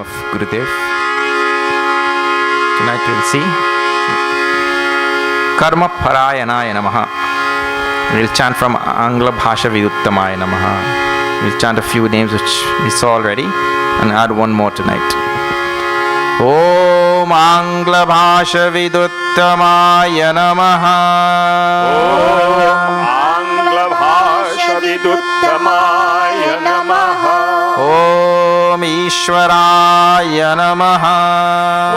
of Gurudev. Tonight we'll see Karma Parayanaya Namaha. We'll chant from Angla Bhasha Viduttamaya Namaha. We'll chant a few names which we saw already and add one more tonight. Om Angla Bhasha Viduttamaya Namaha. Om Angla Bhasha Viduttamaya Namaha. Om Ishwaraya Namaha.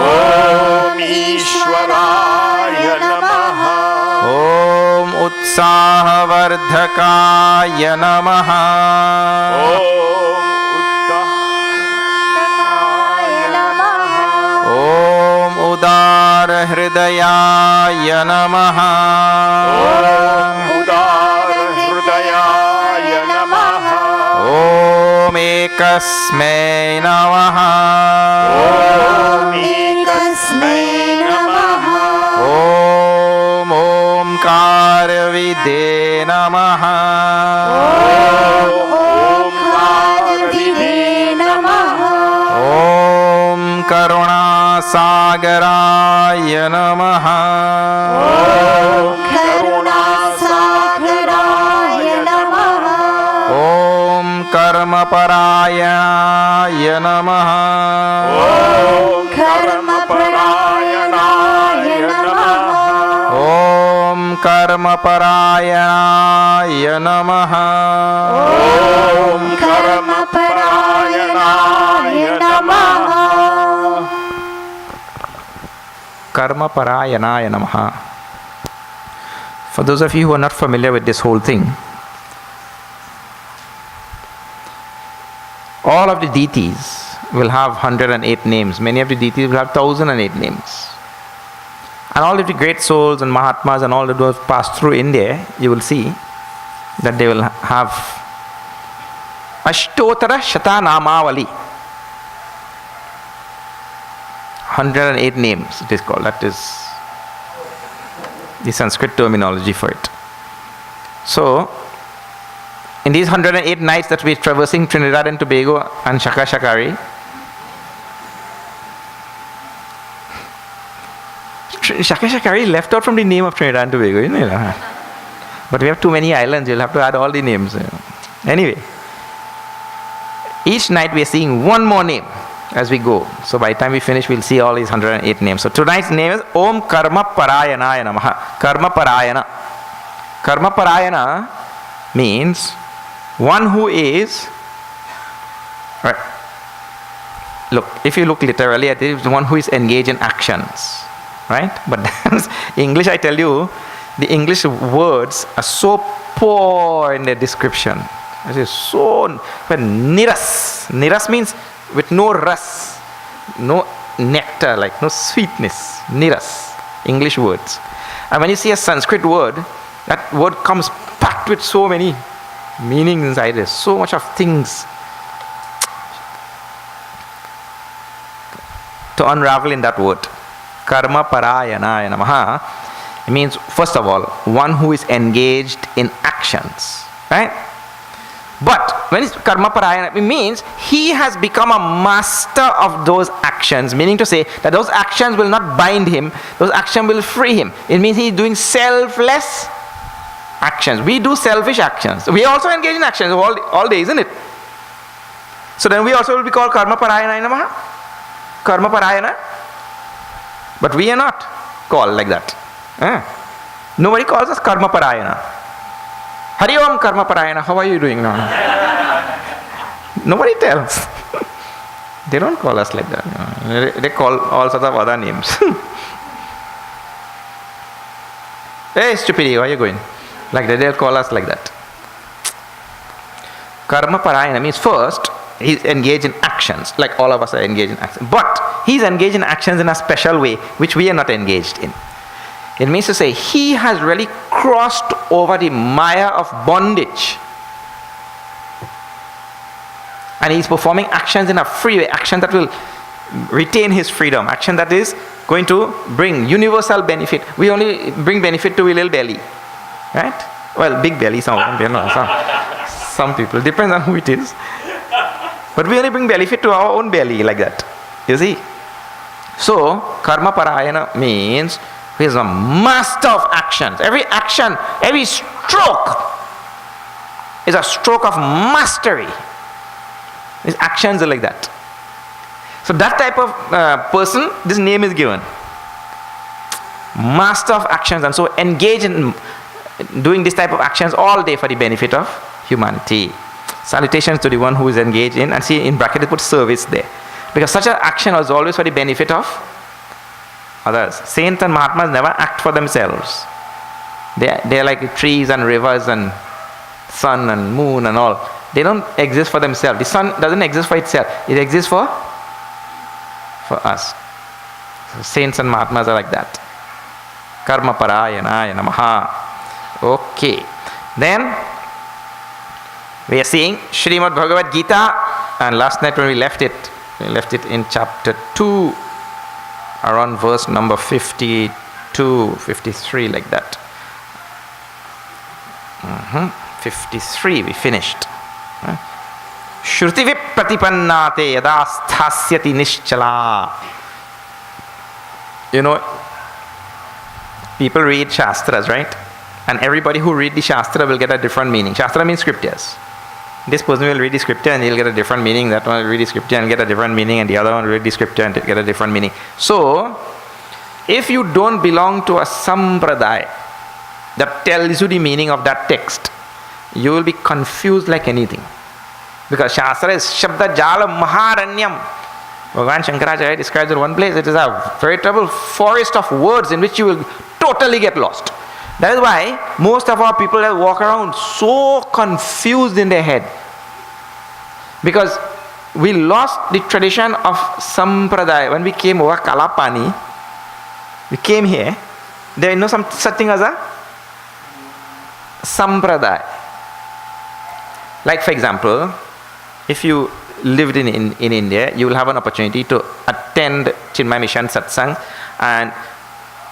Om Ishwaraya Namaha. Om Utsahavardhakaya Namaha. Om Uttahaya Namaha. Om Udarahridayaya Namaha. Om Udarahridayaya Namaha. Om Ekasmai Namaha. Om Ekasmai Namaha. Om Omkarvide Namaha. Om Omkarvide Namaha. Om Karunasagaraya Namaha. Om Karunasagaraya Namaha. Om Karmaparayaya Namaha. Om Karmaparayanaya Namaha. Om Karmaparayaya Namaha. Om Karmaparayanaya Namaha. Karmaparayanaya Namaha. For those of you who are not familiar with this whole thing, all of the deities will have 108 names. Many of the deities will have 1008 names. And all of the great souls and Mahatmas and all that who have passed through India, you will see that they will have Ashtotara Shata Namavali. 108 names it is called. That is the Sanskrit terminology for it. So, in these 108 nights that we're traversing Trinidad and Tobago and Shakari, Shakari left out from the name of Trinidad and Tobago, isn't it? But we have too many islands, you'll have to add all the names. Anyway, each night we are seeing one more name as we go. So by the time we finish, we'll see all these 108 names. So tonight's name is Om Karma Parayanaya Namaha. Karma Parayana. Karma Parayana means one who is, right? Look, if you look literally at it, it's one who is engaged in actions, right? But English, I tell you, the English words are so poor in their description. It is so, but niras. Niras means with no ras, no nectar, like no sweetness. Niras, English words. And when you see a Sanskrit word, that word comes packed with so many meanings inside. There's so much of things to unravel in that word. Karma Parayanaya Namaha. It means, first of all, one who is engaged in actions, right? But when it's Karma Parayana, it means he has become a master of those actions, meaning to say that those actions will not bind him, those actions will free him. It means he is doing selfless actions. We do selfish actions. We also engage in actions all day, isn't it? So then we also will be called Karma Parayana Namaha. Karma Parayana. But we are not called like that. Nobody calls us Karma Parayana. Hari Om Karma Parayana, how are you doing now? Nobody tells. They don't call us like that. They call all sorts of other names. Hey, stupidity, where are you going? Like that, they'll call us like that. Karma Parayana means first, he's engaged in actions, like all of us are engaged in actions. But he's engaged in actions in a special way, which we are not engaged in. It means to say, he has really crossed over the mire of bondage. And he's performing actions in a free way, action that will retain his freedom, action that is going to bring universal benefit. We only bring benefit to a little belly, right? Well, big belly, some people, depends on who it is. But we only bring benefit to our own belly like that. You see? So, karma parayana means he is a master of actions. Every action, every stroke is a stroke of mastery. His actions are like that. So that type of person, this name is given. Master of actions, and so engage in doing this type of actions all day for the benefit of humanity. Salutations to the one who is engaged in, and see in bracket they put service there. Because such an action is always for the benefit of others. Saints and Mahatmas never act for themselves. They are like trees and rivers and sun and moon and all. They don't exist for themselves. The sun doesn't exist for itself. It exists for us. So saints and Mahatmas are like that. Karma parayana namaha. Okay. Then we are seeing Srimad Bhagavad Gita, and last night when we left it in chapter 2, around verse number 52, 53, like that. 53 we finished. Shruti vipratipannate yada sthasyati nischala. You know, people read Shastras, right? And everybody who read the Shastra will get a different meaning. Shastra means scriptures. This person will read the scripture and he'll get a different meaning. That one will read the scripture and get a different meaning. And the other one will read the scripture and get a different meaning. So, if you don't belong to a sampradaya that tells you the meaning of that text, you will be confused like anything. Because Shastra is Shabda Jala Maharanyam. Bhagavan Shankaracharya describes in one place, it is a veritable forest of words in which you will totally get lost. That is why most of our people walk around so confused in their head. Because we lost the tradition of sampradaya. When we came over Kalapani, we came here, there is no such thing as a sampradaya. Like for example, if you lived in India, you will have an opportunity to attend Chinmaya Mission Satsang, and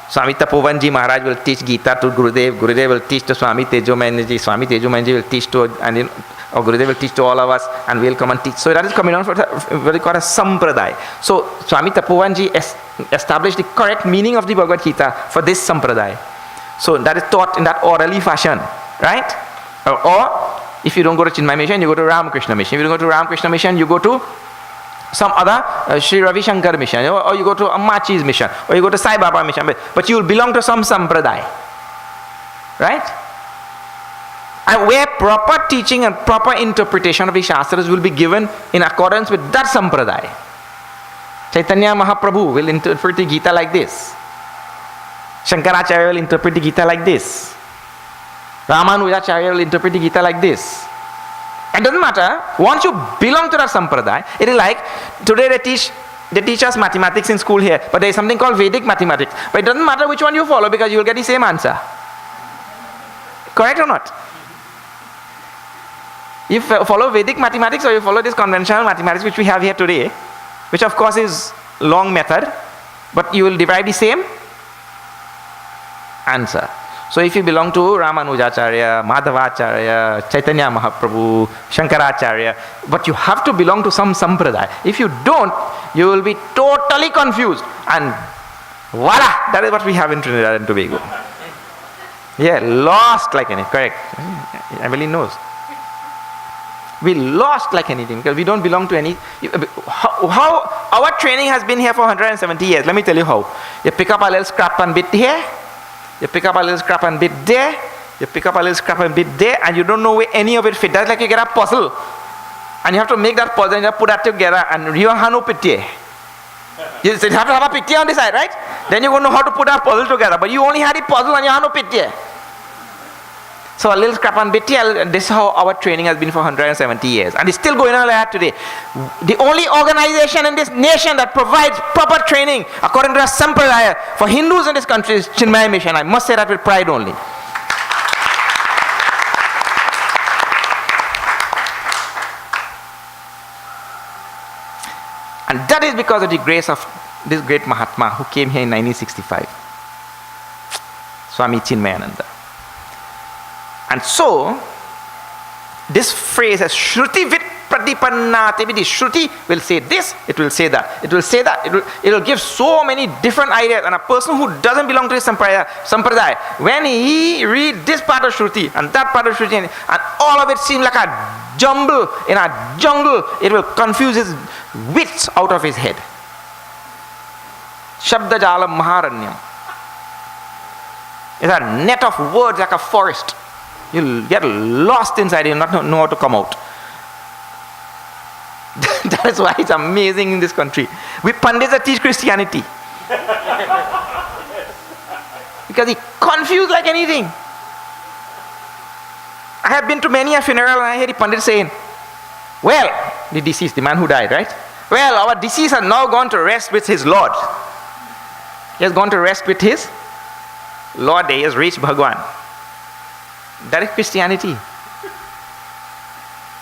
Swami Tapovanji Maharaj will teach Gita to Gurudev. Gurudev will teach to Swami Tejomayanji. Swami Tejomayanji will teach to, or Gurudev will teach to all of us, and we'll come and teach. So that is coming on for what we call a sampradaya. So Swami Tapovanji established the correct meaning of the Bhagavad Gita for this sampradaya. So that is taught in that orderly fashion, right? Or if you don't go to Chinmaya Mission, you go to Ramakrishna Mission. If you don't go to Ramakrishna Mission, you go to some other Sri Ravi Shankar Mission, or you go to Ammachi's Mission, or you go to Sai Baba Mission, but you will belong to some sampradaya, right? And where proper teaching and proper interpretation of the Shastras will be given in accordance with that sampradaya. Chaitanya Mahaprabhu will interpret the Gita like this. Shankaracharya will interpret the Gita like this. Ramanujacharya will interpret the Gita like this. It doesn't matter. Once you belong to that sampradaya, it is like today they teach us mathematics in school here, but there is something called Vedic mathematics. But it doesn't matter which one you follow because you will get the same answer. Correct or not? You follow Vedic mathematics or you follow this conventional mathematics which we have here today, which of course is long method, but you will derive the same answer. So if you belong to Ramanujacharya, Madhavacharya, Chaitanya Mahaprabhu, Shankaracharya, but you have to belong to some sampradaya. If you don't, you will be totally confused. And voila, that is what we have in Trinidad and Tobago. Yeah, lost like anything. Correct. Emily knows. We lost like anything because we don't belong to any. How our training has been here for 170 years. Let me tell you how. You pick up a little scrap and bit here. You pick up a little scrap and bit there, you pick up a little scrap and bit there, and you don't know where any of it fits. That's like you get a puzzle, and you have to make that puzzle and you have to put that together, and you have no pitié. You have to have a pitié on the side, right? Then you won't know how to put that puzzle together, but you only had the puzzle and you have no pitié. So a little scrap and bit here, this is how our training has been for 170 years, and it's still going on like that today. The only organization in this nation that provides proper training according to the sampradaya for Hindus in this country is Chinmaya Mission. I must say that with pride only. And that is because of the grace of this great Mahatma who came here in 1965, Swami Chinmayananda. And so, this phrase as Shruti Vit pratipannate. The Shruti will say this, it will say that, it will say that, it will give so many different ideas. And a person who doesn't belong to his sampradaya, when he read this part of Shruti and that part of Shruti, and all of it seems like a jumble in a jungle, it will confuse his wits out of his head. Shabda jalam maharanyam. It's a net of words like a forest. You'll get lost inside, you'll not know how to come out. That is why it's amazing in this country. We Pandits that teach Christianity. Because he confused like anything. I have been to many a funeral and I hear the Pandit saying, well, the deceased, the man who died, right? Well, our deceased has now gone to rest with his Lord. He has gone to rest with his Lord. He has reached Bhagwan. That is Christianity.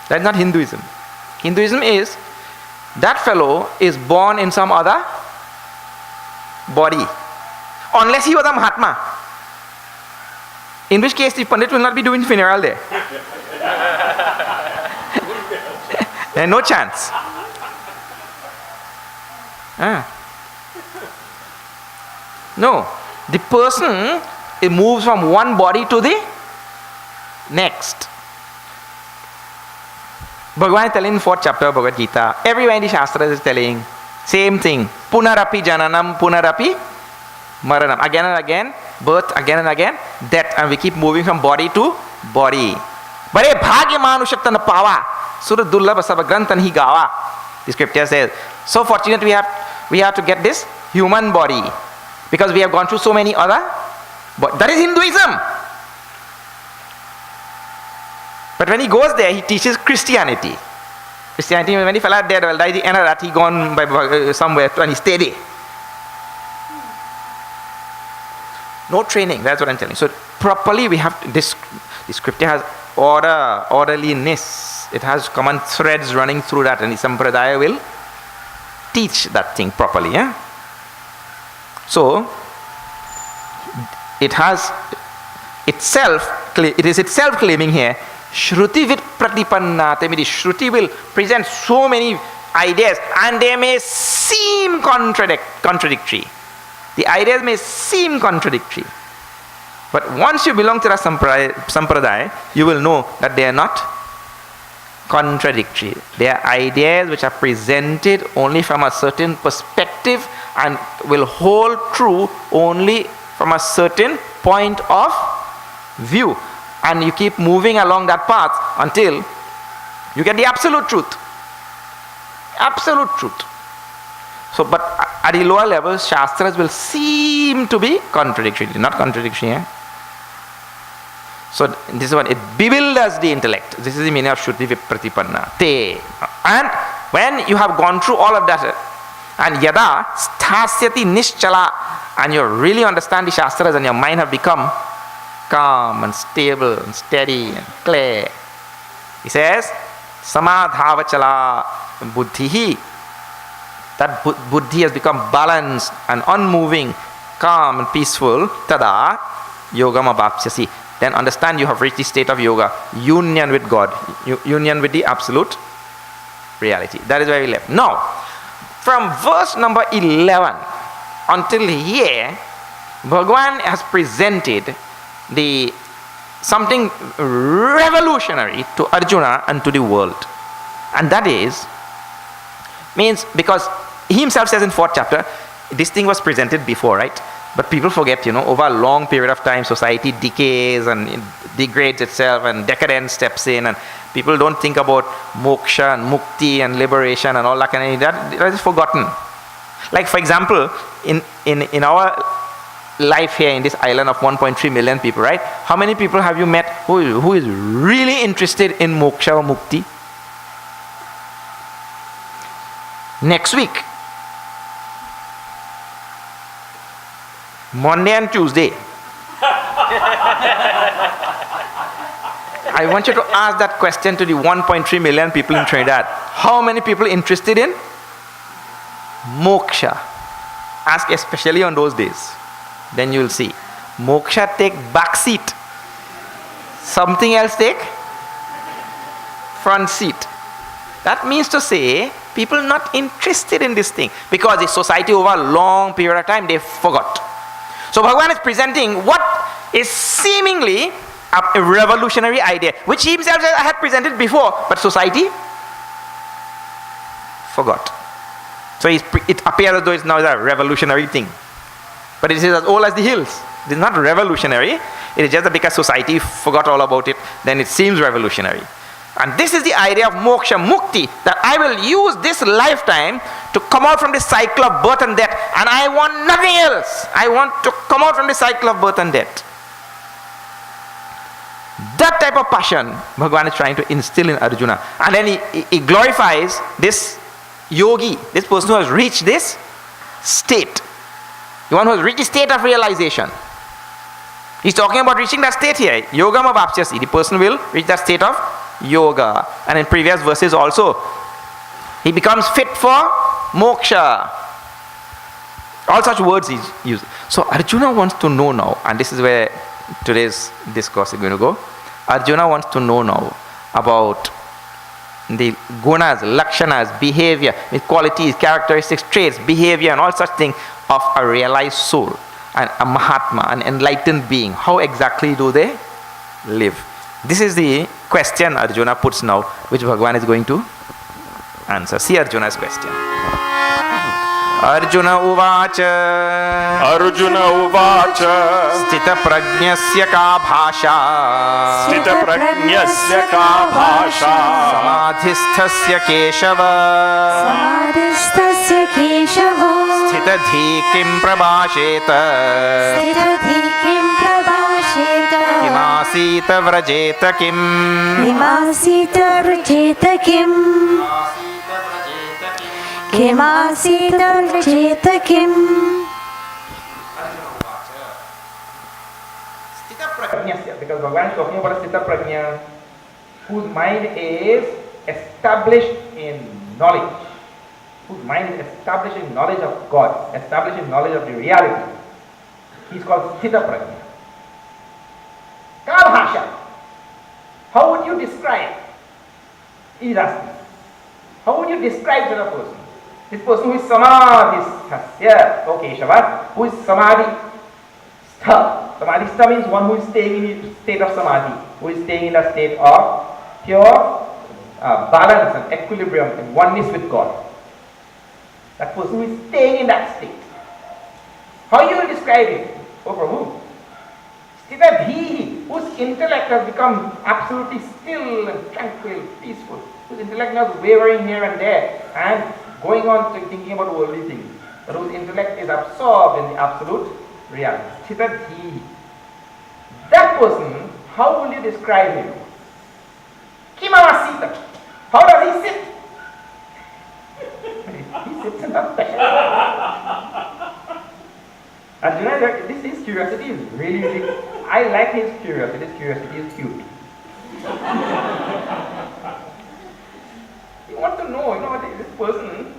That is not Hinduism. Hinduism is, that fellow is born in some other body. Unless he was a Mahatma. In which case the Pandit will not be doing funeral there. There is no chance. No. The person, it moves from one body to the next. Bhagavan is telling in 4th chapter of Bhagavad Gita, everywhere in the Shastras is telling same thing. Punarapi jananam, punarapi maranam. Again and again, birth, again and again, death. And we keep moving from body to body. Bare bhagya manushakta na pawa, sura dullabha sabagrantan hi gawa. The scripture says, so fortunate we have to get this human body. Because we have gone through so many other. But that is Hinduism. But when he goes there, he teaches Christianity. Christianity, when he fell out dead, well, by the end of that, he gone by somewhere and he stayed there. No training, that's what I'm telling you. So properly we have to, the scripture has order, orderliness. It has common threads running through that, and the sampradaya will teach that thing properly. Yeah? So it is itself claiming here, Shruti vit pratipannate. The Shruti will present so many ideas and they may seem contradictory. The ideas may seem contradictory. But once you belong to the sampradaya, you will know that they are not contradictory. They are ideas which are presented only from a certain perspective and will hold true only from a certain point of view. And you keep moving along that path until you get the absolute truth. Absolute truth. So, but at the lower levels, Shastras will seem to be contradictory. Not contradictory, eh? So, this is what it bewilders the intellect. This is the meaning of Shruti Vipratipanna. Te. And when you have gone through all of that, and yada sthasyati nischala, and you really understand the Shastras and your mind have become calm and stable and steady and clear. He says, samadhavachala buddhihi. That buddhi has become balanced and unmoving, calm and peaceful. Tada yogam abhapsyasi. Then understand you have reached the state of yoga, union with God, union with the absolute reality. That is where we left. Now, from verse number 11 until here, Bhagavan has presented something revolutionary to Arjuna and to the world. And that means because he himself says in 4th chapter, this thing was presented before, right? But people forget, over a long period of time, society decays and it degrades itself and decadence steps in, and people don't think about moksha and mukti and liberation and all that kind of thing. That is forgotten. Like, for example, in our life here in this island of 1.3 million people, right? How many people have you met who is really interested in moksha or mukti? Next week, Monday and Tuesday, I want you to ask that question to the 1.3 million people in Trinidad. How many people interested in moksha? Ask especially on those days. Then you will see. Moksha take back seat. Something else take front seat. That means to say, people not interested in this thing because the society over a long period of time, they forgot. So Bhagavan is presenting what is seemingly a revolutionary idea, which he himself said, I had presented before, but society forgot. So it appears as though it's now a revolutionary thing. But it is as old as the hills. It is not revolutionary. It is just that because society forgot all about it, then it seems revolutionary. And this is the idea of moksha, mukti, that I will use this lifetime to come out from the cycle of birth and death, and I want nothing else. I want to come out from the cycle of birth and death. That type of passion Bhagavan is trying to instill in Arjuna. And then he glorifies this yogi, this person who has reached this state. The one who has reached the state of realization. He's talking about reaching that state here. Yogam avapsyasi. The person will reach that state of yoga. And in previous verses also, he becomes fit for moksha. All such words he's using. So Arjuna wants to know now, and this is where today's discourse is going to go. Arjuna wants to know now about the gunas, lakshanas, behavior, qualities, characteristics, traits, behavior, and all such things of a realized soul, and a Mahatma, an enlightened being. How exactly do they live? This is the question Arjuna puts now, which Bhagavan is going to answer. See Arjuna's question. Arjuna uvacha. Arjuna uvacha. Stita prajnasya ka bhasha. Stita prajnasya ka bhasha. Samadhisthasya keshava. Samadhisthasya keshava. Stita dhi kim prabhasheta. Stithadhi kim prabhasheta. Kimasita vrajeta kim. Kimasita vrajeta kim. Kimasita vrajeta kim. Stita prajnasya, because Bhagavan is talking about a stita prajna whose mind is established in knowledge, whose mind is established in knowledge of God, established in knowledge of the reality. He's called stita prajna. Kalbhasha. How would you describe? He's asking. How would you describe such a person? This person who is samadhisthasya, okay, Shava, who is samadhistha. Samadhistha means one who is staying in the state of samadhi, who is staying in a state of pure balance and equilibrium and oneness with God. That person who is staying in that state. How you will describe it? Oh Prabhu. Sthita bhihi, whose intellect has become absolutely still and tranquil, peaceful, whose intellect is not wavering here and there and going on to thinking about worldly things, but whose intellect is absorbed in the absolute reality. Sthita bhihi. That person, how will you describe him? Kimasita. How does he sit? He sits in a special. Arjuna, his curiosity is really, really, I like his curiosity. His curiosity is cute. You want to know, this person,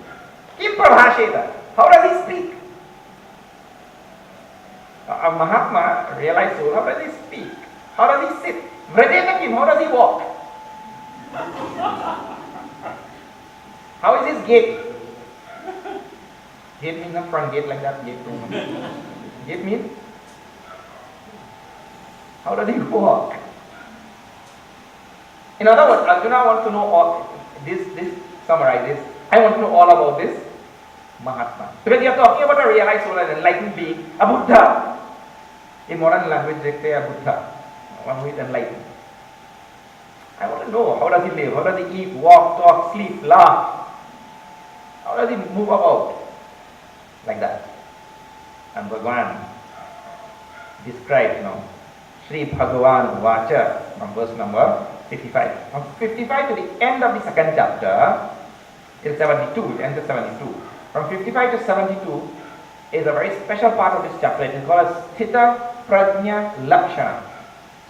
Kim Prabhasheta, how does he speak? A Mahatma, a realized soul, how does he speak? How does he sit? Vrajeta Kim, how does he walk? How is his gait? Gait means a front gate like that, gate. Gait means? How does he walk? In other words, Arjuna wants to know all this summarizes. I want to know all about this Mahatma. Because you are talking about a realized soul, an enlightened being, a Buddha. In modern language, they say a Buddha, one who is enlightened. I want to know, how does he live? How does he eat, walk, talk, sleep, laugh? How does he move about? Like that. And Bhagavan describes now, Sri Bhagavan Vacha, from verse number 55. From 55 to the end of the second chapter, till 72, it ends at 72. From 55 to 72 is a very special part of this chapter. It is called as Sthita Prajna Lakshana.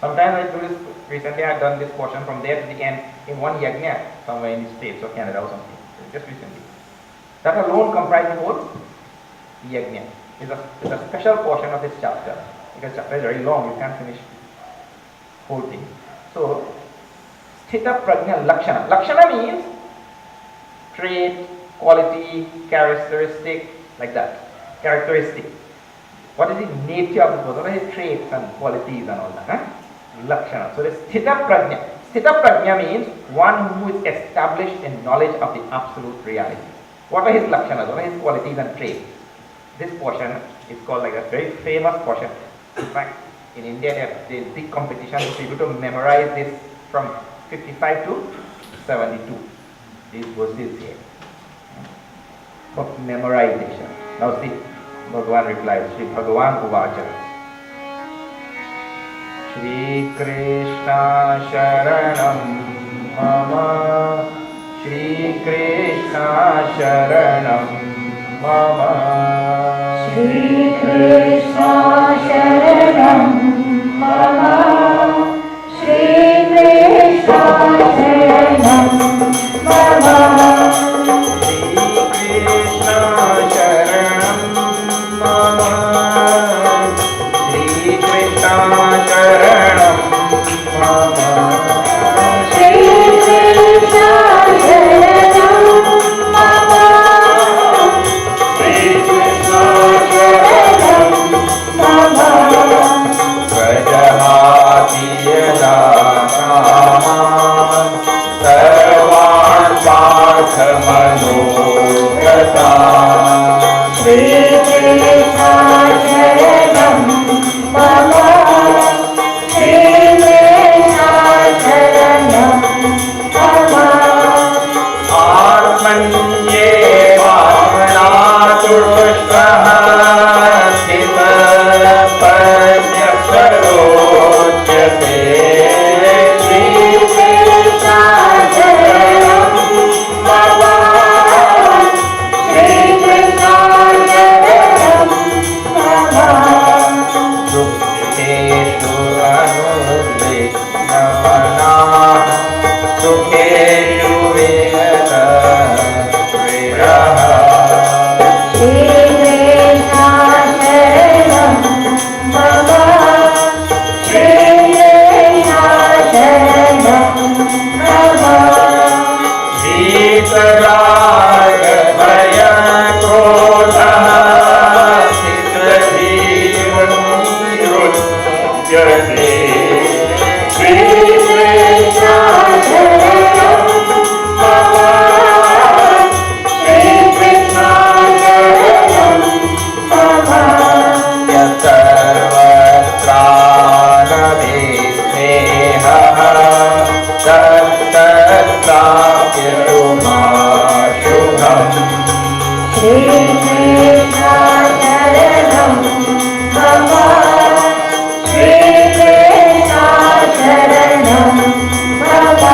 Sometimes I do this, recently I have done this portion from there to the end in one yajna somewhere in the States or Canada or something, just recently. That alone comprises whole yajna. It's a special portion of this chapter, because chapter is very long, you can't finish whole thing. So, Sthita Prajna Lakshana. Lakshana means trait, quality, characteristic, like that. Characteristic. What is the nature of the person? What are his traits and qualities and all that? Huh? Lakshana. So the Sthita Prajna. Sthita Prajna means one who is established in knowledge of the absolute reality. What are his lakshanas? What are his qualities and traits? This portion is called like a very famous portion. In fact, in India there is big competition for people to memorize this from 55 to 72. These verses here. For memorization. Now see, Bhagavan replies, Shri Bhagavan Uvacha. Shri Krishna Sharanam Mama, Shri Krishna Sharanam Mama, Shri Krishna Sharanam Mama, Shri Krishna Sharanam Mama, Shri Krishna Sharanam Mama, Shri Krishna Sharanam Mama, Shri Krishna Sharanam Mama, Shri Krishna Sharanam Mama, Prajahati yada kaman sarvan partha manogatan Shri Krishna Sharanam Mama, Shri Krishna Sharanam Mama, Atmanyeva natushtaha sthita prajna sarvochyate Shri Krishna Sharanam Mama, Shri Krishna Sharanam Mama, Sukheshu anudviknamanah Sukheshu vihata priraha Shri Krishna Sharanam Mama, Shri Krishna Sharanam Mama, Vitaraga bhaya krodha Siddhi Shri Krishna Sharanam Mama, Shri Krishna Sharanam Mama, Yatarvatranavisneha Tattatatyarumashubham Shri Krishna Sharanam Mama, Shri Krishna Sharanam Mama,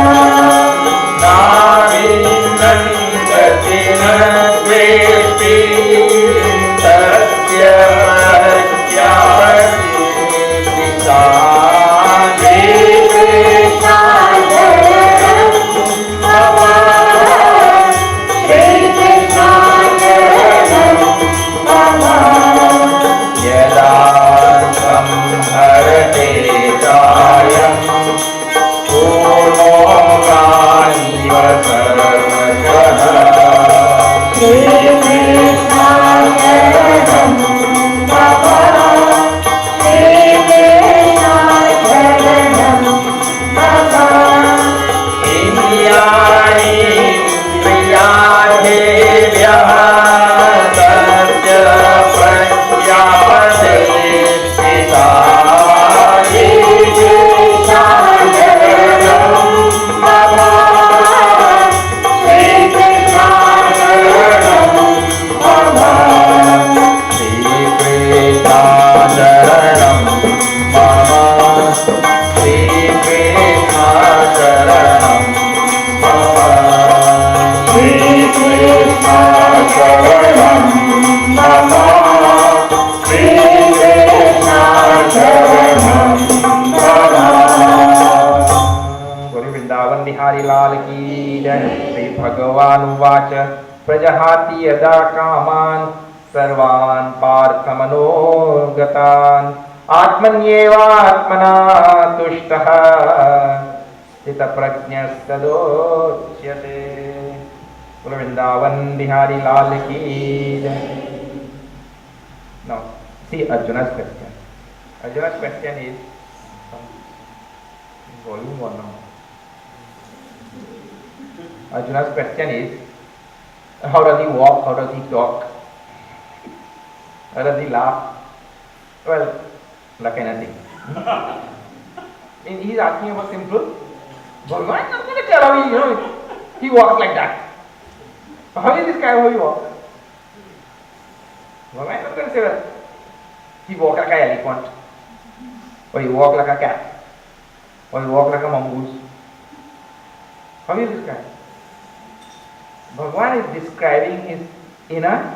Navinandati nadveshti Tatya pratyapatita Shri Krishna Sharanam Mama, Shri Krishna Sharanam Mama, Yada samharate chayam Purnokaniva sarvajah Shri Krishna Sharanam Mama, Shri Krishna Sharanam Mama, Inyani priyadevyaha Tatya pratyapatita Shri Krishna Sharanam Mama, Shri Krishna Sharanam Mama, Shri Krishna Sharanam Mama Shri Krishna Sharanam Mama Shri Krishna Sharanam Mama, Shri Krishna Sharanam Mama. Guru Vrindavan Bihari Lal Ki Jai Shri Bhagavan Uvacha Prajahati yada kaman sarvan parthamano Atmanyeva atmana tushtaha Sthita prajna sadochyate. Vrindavan Bihari Lal ki jai. Now, see Arjuna's question. Arjuna's question is volume 1 now. Arjuna's question is, how does he walk? How does he talk? How does he laugh? Well, like anything. And he's asking about simple. Bhagavan, I'm not going to tell how he walks like that. How is this guy how he walks? Bhagavan, I'm not going to say that. He walks like an elephant. Or he walks like a cat. Or he walks like a mongoose. How is this guy? Bhagavan is describing his inner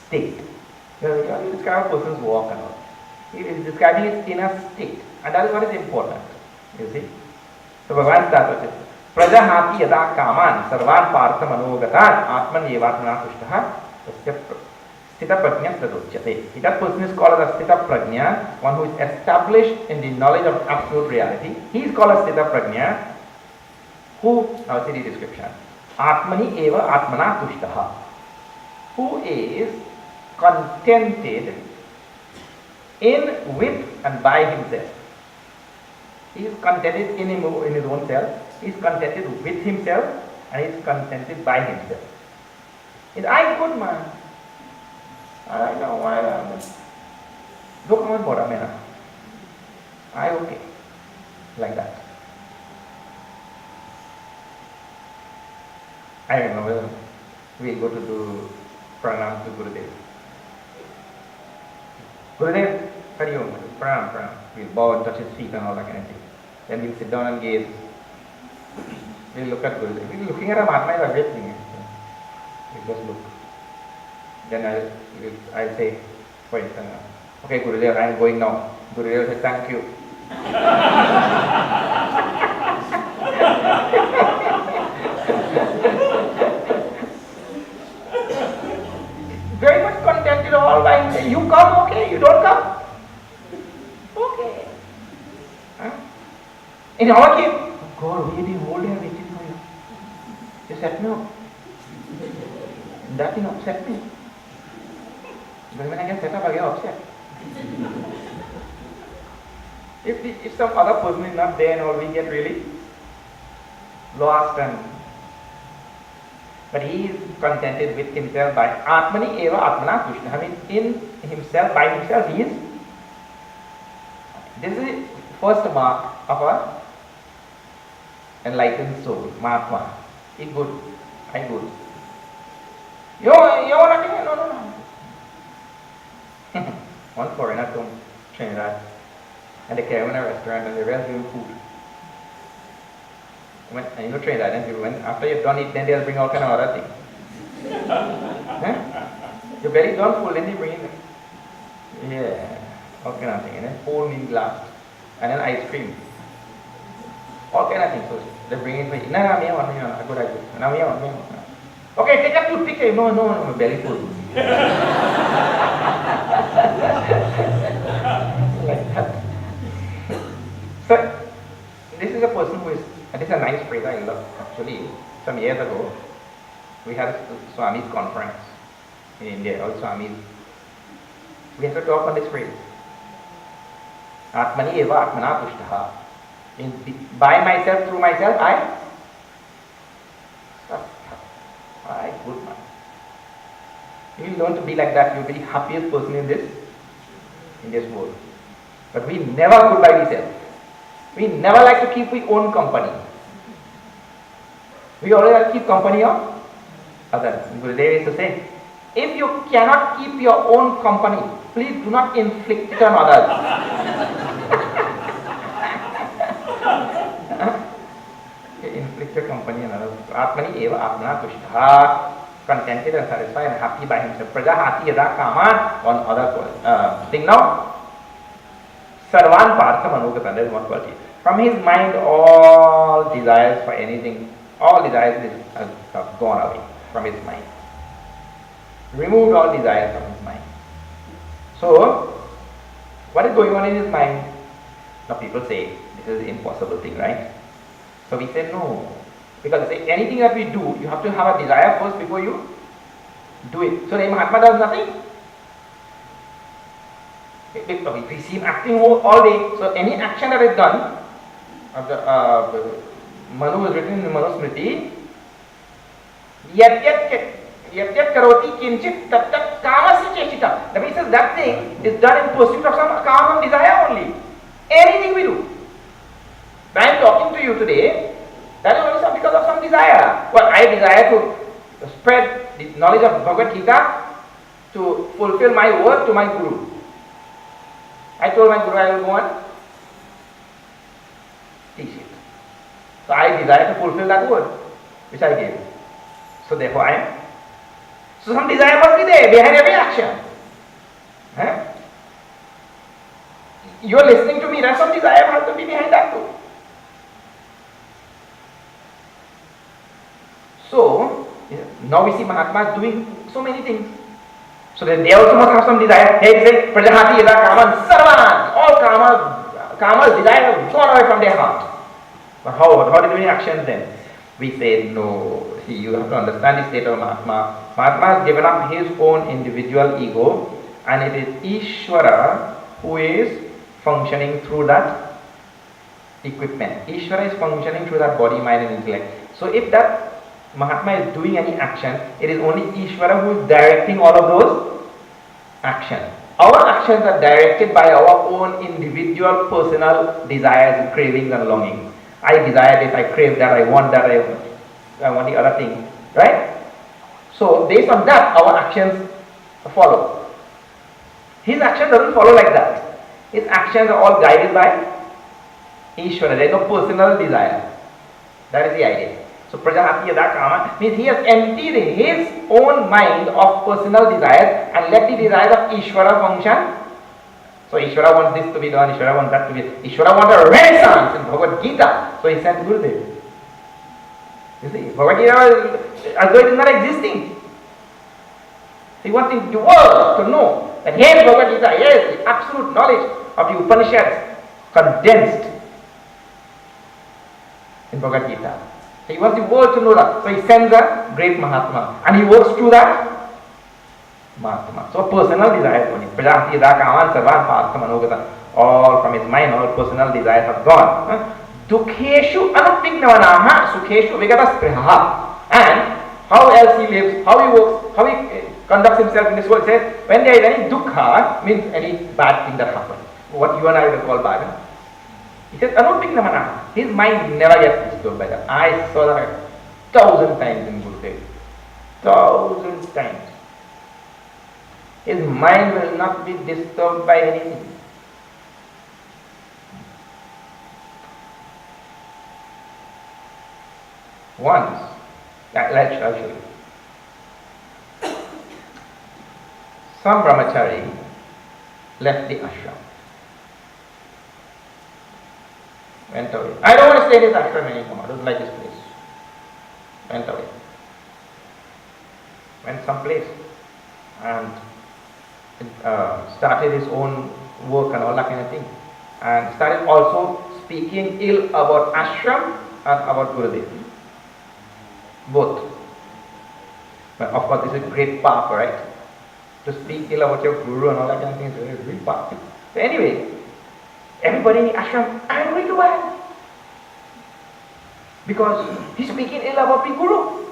state. This kind of person's walk and all. He is describing his inner state. And that is what is important. You see? So Bhagavan starts with it. Prajahati yada kaman sarvan partha manogatan atman yevatmana tushtaha tasya sthita prajna tadochyate. That person is called as a sthita prajna, one who is established in the knowledge of absolute reality. He is called as sthita prajna, who, now see the description, atmani eva atmana tushtaha, who is contented in, with and by himself. He is contented in his own self, he is contented with himself, and he is contented by himself. Is I good man? I know why I'm look on board, I okay. Like that. I remember we go to do pranam to Gurudev. Gurudev, Hari Om, pranam. We'll bow and touch his feet and all that kind of thing. Then we'll sit down and gaze. We'll look at Gurudev. We'll be looking at a Mahatma is everything. We'll just look. Then I'll say, for instance, okay Gurudev, I'm going now. Gurudev says, thank you. Very much contented all by himself. You come, okay. You don't come, okay. Huh? In our case, oh God, we have been whole day waiting for you. You set me up. That thing upset me. But when I get set up, I get upset. If some other person is not there and all, we get really lost and. But he is contented with himself by Atmani eva Atmana Tushna. I mean, in himself, by himself, he is. This is the first mark of a enlightened soul, Mahatma. He good, I good. You want nothing? No. One foreigner from Trinidad, and they came in a restaurant and they were giving food. And you know Trinidad, when after you've done it, then they'll bring all kind of other things. Your belly done full, then they bring in, yeah, all kind of thing, and then whole meal glass, and then ice cream, all kind of things. So they bring in for you. No, me one, I good. Now me one. Okay, take a toothpick. No, my belly full. Like that. So this is a person who is. This is a nice phrase I love. Actually, some years ago, we had a Swami's conference in India. All Swamis. We had to talk on this phrase. Atmani eva atmana tushtaha. By myself, through myself, I good man. You will learn to be like that. You will be the happiest person in this world. But we never good by ourselves. We never like to keep our own company. We always like to keep company of others. Gurudev used to say, if you cannot keep your own company, please do not inflict it on others. Inflict your company on others. Atmani eva atmana tushtaha. Contented and satisfied and happy by himself. Prajahati yada kaman. One other thing now. Sarvan partha manogatan. That is one quality. From his mind, all desires for anything, all desires have gone away from his mind. Removed all desires from his mind. So, what is going on in his mind? Now people say, this is an impossible thing, right? So we say, no, Because they say anything that we do, you have to have a desire first before you do it. So the Mahatma does nothing. If we see him acting all day, so any action that is done, Manu was written in Manusmriti, Yat karoti kinchit tat tat kamasi cheshita. That means that thing is done in pursuit of some calm and desire only. Anything we do. When I am talking to you today, that is only because of some desire. Well, I desire to spread the knowledge of Bhagavad Gita to fulfill my work to my Guru. I told my Guru I will go and teach it. So I desire to fulfill that word which I gave. So therefore I am. So some desire must be there behind every action. You are listening to me, there's some desire has to be behind that too. So now we see Mahatmas doing so many things. So then they also must have some desire. Hey, they say, Prajahati yada kaman sarvan. All kamas desire are gone away from their heart. But how do we actions then? We say, no. See, you have to understand the state of Mahatma. Mahatma has given up his own individual ego, and it is Ishvara who is functioning through that equipment. Ishvara is functioning through that body, mind and intellect. So if that Mahatma is doing any action, it is only Ishvara who is directing all of those actions. Our actions are directed by our own individual personal desires, cravings and longings. I desire this, I crave that, I want that, I want the other thing, right? So based on that, our actions follow. His action doesn't follow like that. His actions are all guided by Ishvara. There is no personal desire. That is the idea. So Prajahati yada kama means he has emptied his own mind of personal desires and let the desires of Ishvara function. So Ishvara wants this to be done, Ishvara wants that to be done. Ishvara wants a renaissance in Bhagavad Gita. So he sent Gurudev. You see, Bhagavad Gita as though it is not existing. He wants the world to know that here is Bhagavad Gita, here is the absolute knowledge of the Upanishads condensed in Bhagavad Gita. He wants the world to know that. So he sends a great Mahatma and he works through that Mahatma. So personal desires only. Prajahati yada kaman sarvan partha manogata. All from his mind, all personal desires have gone. Dukheshu anupignavanaha sukheshu vigatastrihaha. And how else he lives, how he works, how he conducts himself in this world. He says, when there is any dukkha, means any bad thing that happens. What you and I will call bad. He says, anupignavanaha. His mind never gets disturbed by that. I saw that 1,000 times in Gurudev. 1,000 times. His mind will not be disturbed by anything. Once, I'll show you. Some brahmachari left the ashram. Went away. I don't want to stay in this ashram anymore. I don't like this place. Went away. Went someplace and started his own work and all that kind of thing. And started also speaking ill about ashram and about Gurudev. Both. But of course, this is great path, right? To speak ill about your guru and all that kind of thing is a great path. So anyway, everybody in the ashram angry to him because he's speaking ill about the guru.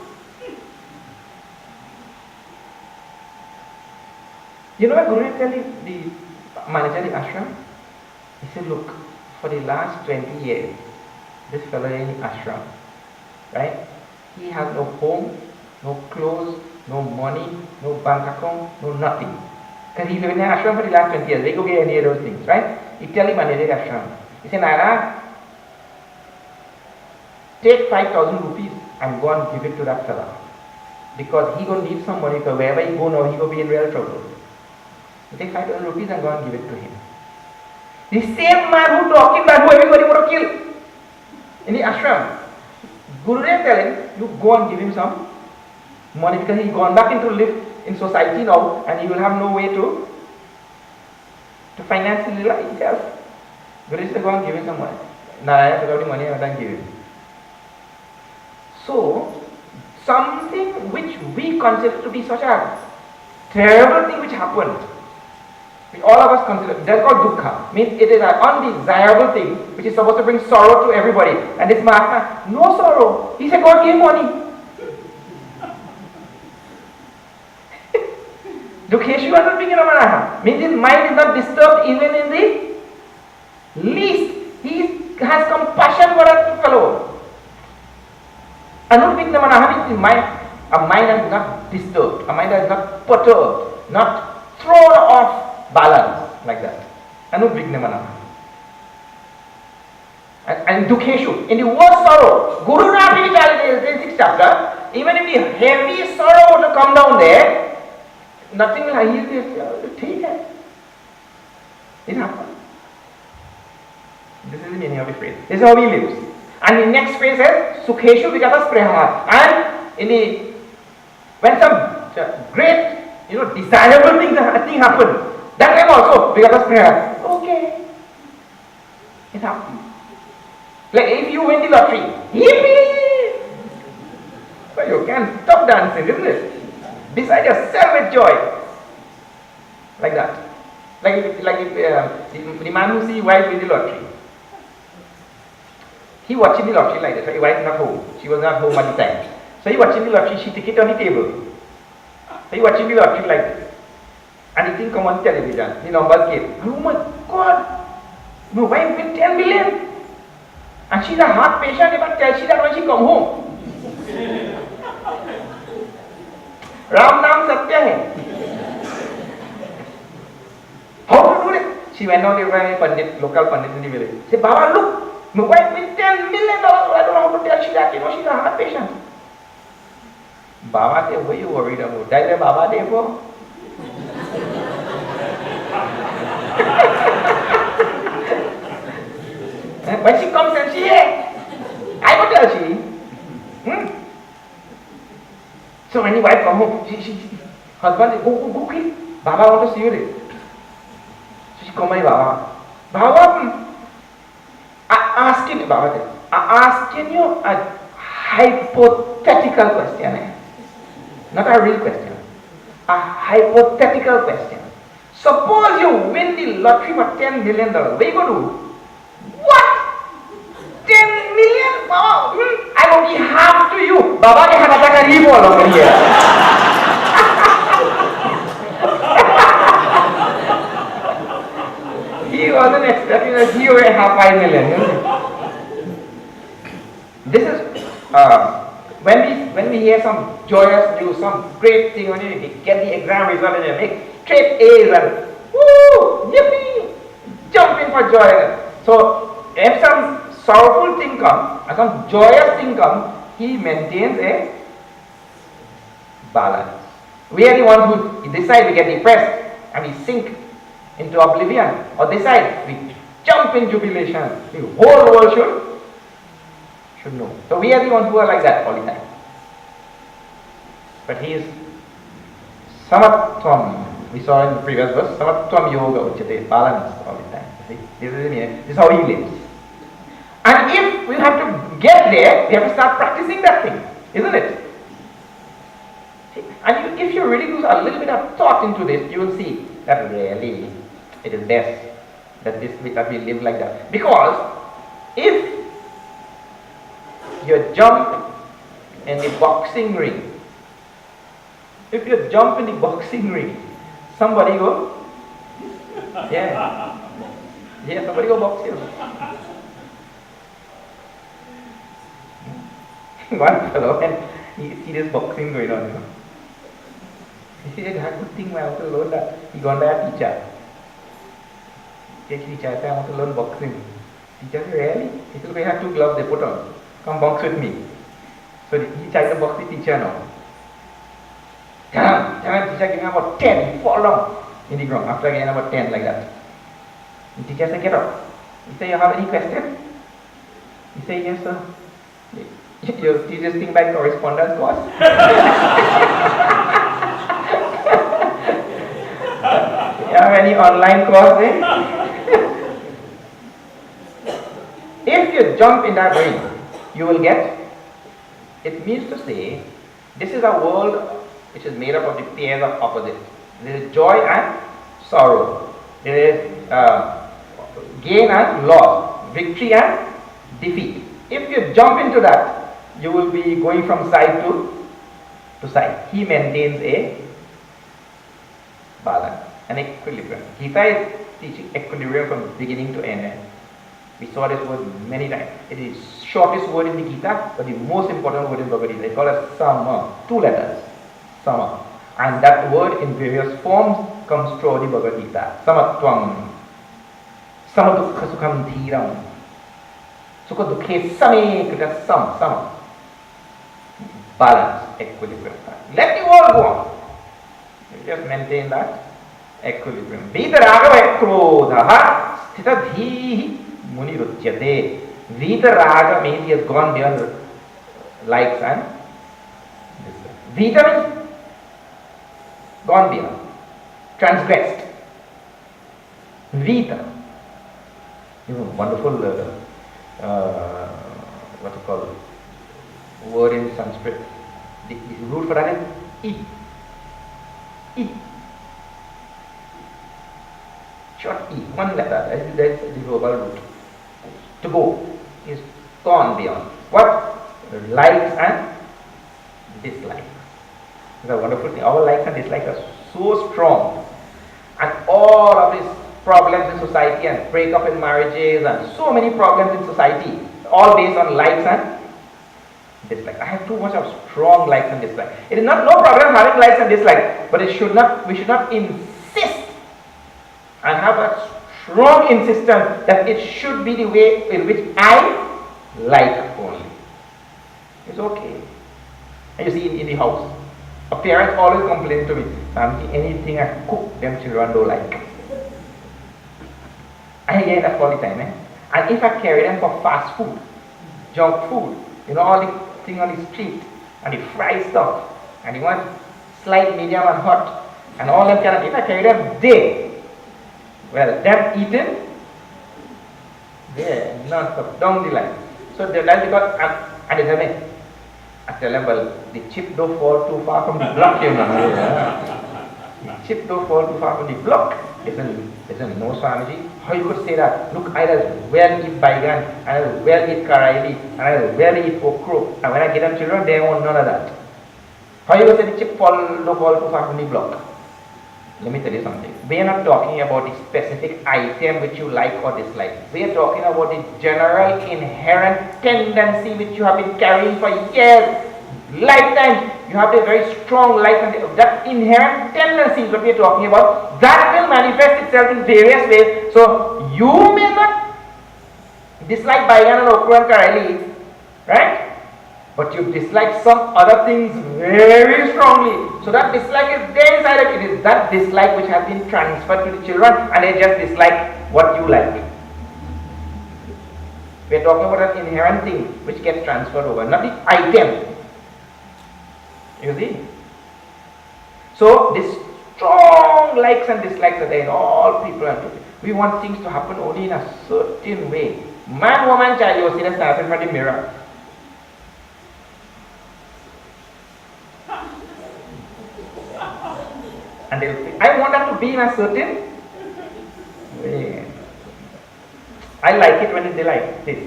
You know what Guru tell the manager of the ashram? He said, look, for the last 20 years, this fellow in the ashram, right? He has no home, no clothes, no money, no bank account, no nothing. Because he's living in the ashram for the last 20 years. They go get any of those things, right? He tell the manager of the ashram, he said, Nara, take 5,000 rupees and go and give it to that fellow. Because he going to need some money, because wherever he go now, he going to be in real trouble. You take 5,000 rupees and go and give it to him. The same man who talking about who everybody want to kill in the ashram, Gurudev telling you go and give him some money because he's gone back into live in society now and he will have no way to finance his life himself. Gurudev said go and give him some money. Narayana took out the money and give him. So, something which we consider to be such a terrible thing which happened, which all of us consider, that's called dukkha. Means it is an undesirable thing which is supposed to bring sorrow to everybody. And this Mahatma, no sorrow. He said God gave money. Dukheshu anupingamanaha means his mind is not disturbed even in the least. He has compassion for a fellow. Anupingamanaha means a mind that is not disturbed, a mind that is not perturbed, not thrown off balance like that. Anupingamanaha. And dukheshu, in the worst sorrow, Guru Nati Vichari in 6th chapter, even if the heavy sorrow were to come down there, nothing will heal this. Take it. It happens. This is the meaning of the phrase. This is how he lives. And the next phrase is Sukheshu Vigata Spreha. And when some great, desirable thing happen, that time also Vigata Spreha. Okay. It happens. Like if you win the lottery, yippee! So you can't stop dancing, isn't it? Beside yourself with joy. Like that. The man who sees his wife win the lottery. He watching the lottery like that. So his wife not home. She was not home at the time. So he watching the lottery, she take it on the table. So he watching the lottery like this. And the thing come on television. The numbers came. Oh my God! My wife win 10 million. And she's a heart patient, but tell she that when she come home. Ram Nam Satya hai. How to do it? She went out to a pandit, local pandit in the village. She said, Baba, look, my wife win $10 million. I don't know how to tell she that, she's a heart patient. Baba said, what are you worried about? That's where Baba there for. When she comes and she, I will tell she. So when the wife come home, husband says, go quick. Baba want to see you there. So she come by Baba. Baba, I asking you a hypothetical question. Not a real question. A hypothetical question. Suppose you win the lottery for $10 million. What are you going to do? What? 10 million? Baba, I will give half to you. Baba can have a revolt over here. He wasn't expecting that he would have 5 million. This is when we hear some joyous news, some great thing, when you get the exam result and you make straight A's and woo, yippee, jump in for joy. So if some sorrowful thing comes and some joyous thing comes, he maintains a balance. We are the ones who decide we get depressed and we sink into oblivion, or decide we jump in jubilation. The whole world should know. So we are the ones who are like that all the time. But he is samatvam. We saw in the previous verse, samatvam yoga uchate, balance all the time. See? This is how he lives. And if we have to get there, we have to start practicing that thing, isn't it? See? And if you really do a little bit of thought into this, you will see that really it is best that we live like that. Because if you jump in the boxing ring, somebody go, somebody go box you. One fellow, and he see this boxing going on, He said, "That good thing, I want to learn that." He gone by a teacher. Teacher said, "I want to learn boxing." Teacher said, "Really?" He said, "We have 2 gloves they put on. Come box with me." So he tried to box the teacher now. Teacher gave him about 10, he fall down in the ground after getting about 10 like that. The teacher said, "Get up." He said, "You have any question?" He said, "Yes, sir." You teach this thing by correspondence course? You have any online course there? If you jump in that ring, you will get It means to say, this is a world which is made up of the pairs of opposites. There is joy and sorrow. There is gain and loss, victory and defeat. If you jump into that, you will be going from side to side. He maintains a balance, an equilibrium. Gita is teaching equilibrium from beginning to end. We saw this word many times. It is the shortest word in the Gita, but the most important word in Bhagavad Gita. They call it Sama, 2 letters, Sama. And that word in various forms comes through the Bhagavad Gita. Samatvam, Samadukha Sukham Dhiram, Sukha Dukhe Same Krita Sama. Balance, equilibrium. Let the world go on. You just maintain that equilibrium. Vitaragava krodha sthitadhihi muniruchyate. Vitaraga means he has gone beyond likes and dislikes. Vita means gone beyond, transgressed. Vita. You know, wonderful, what you call word in Sanskrit. The root for that is eat. Eat. Short E, 1 letter. That is the global root. To go is gone beyond. What? Likes and dislikes. It's a wonderful thing. Our likes and dislikes are so strong. And all of these problems in society and breakup in marriages and so many problems in society, all based on likes and dislikes. I have too much of strong likes and dislikes. It is not no problem having likes and dislikes, but we should not insist and have a strong insistence that it should be the way in which I like only. It's okay. And you see in the house, a parent always complains to me, "Samji, anything I cook, them children don't like." I hear that all the time. And if I carry them for fast food, junk food, all the thing on the street, and the fried stuff, and you want slight, medium, and hot, and all them kind of, if I carry them them eating, they're not down the line. So that's because, and they tell me, I tell them, well, the chip don't fall too far from the block, The chip don't fall too far from the block. Isn't no Swamiji? How you could say that? Look, I will well eat baigan, and I will well eat karaili, and I will well eat okra, and when I get them children, they want none of that. How you could say the chip don't fall too far from the block? Let me tell you something. We are not talking about the specific item which you like or dislike. We are talking about the general inherent tendency which you have been carrying for years, lifetime. You have a very strong life, and that inherent tendency is what we are talking about. That will manifest itself in various ways. So you may not dislike baigan and okra and karaili, right? But you dislike some other things very strongly. So that dislike is there inside of it. It is that dislike which has been transferred to the children, and they just dislike what you like. We are talking about an inherent thing which gets transferred over, not the item. You see? So this strong likes and dislikes are there in all people. We want things to happen only in a certain way. Man, woman, child, you see that stand in front of the mirror. And they'll say, I want that to be in a certain way. I like it when they like this.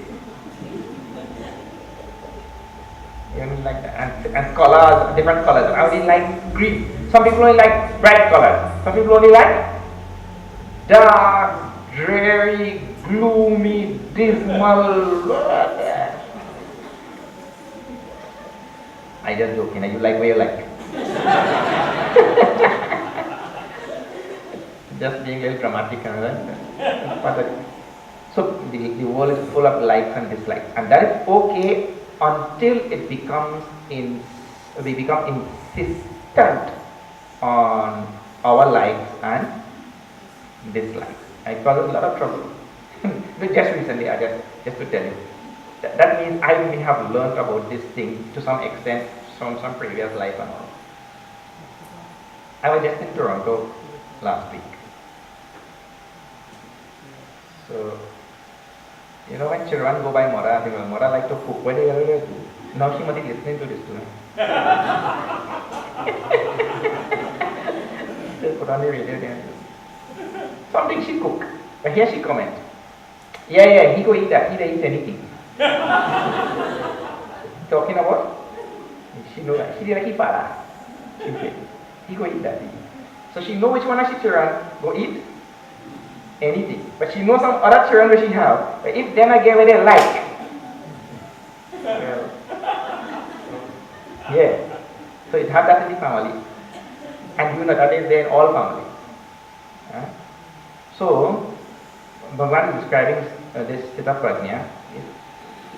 You know, like that. And colors, different colors. I only like green. Some people only like bright colors. Some people only like dark, dreary, gloomy, dismal. I just joking. You like what you like. Just being a little dramatic, so the world is full of likes and dislikes, and that is okay until it becomes we become insistent on our likes and dislikes. It causes a lot of trouble. But just recently, just to tell you, that means I may have learned about this thing to some extent from some previous life and all. I was just in Toronto last week. So, when children go by Mora, Mora like to cook. What do they do? Now she must be listening to this too. Just put on the radio there. Something she cook. But here she comment. Yeah, he go eat that. He don't eat anything. Talking about? She know that. She didn't eat para. He go eat that. So she know which one of she children go eat anything. But she knows some other children where she have. But if them again where they like. Well, yeah. So it have that in the family. And you know that is there in all family. So, Bhagavan is describing this Chitta Prajna.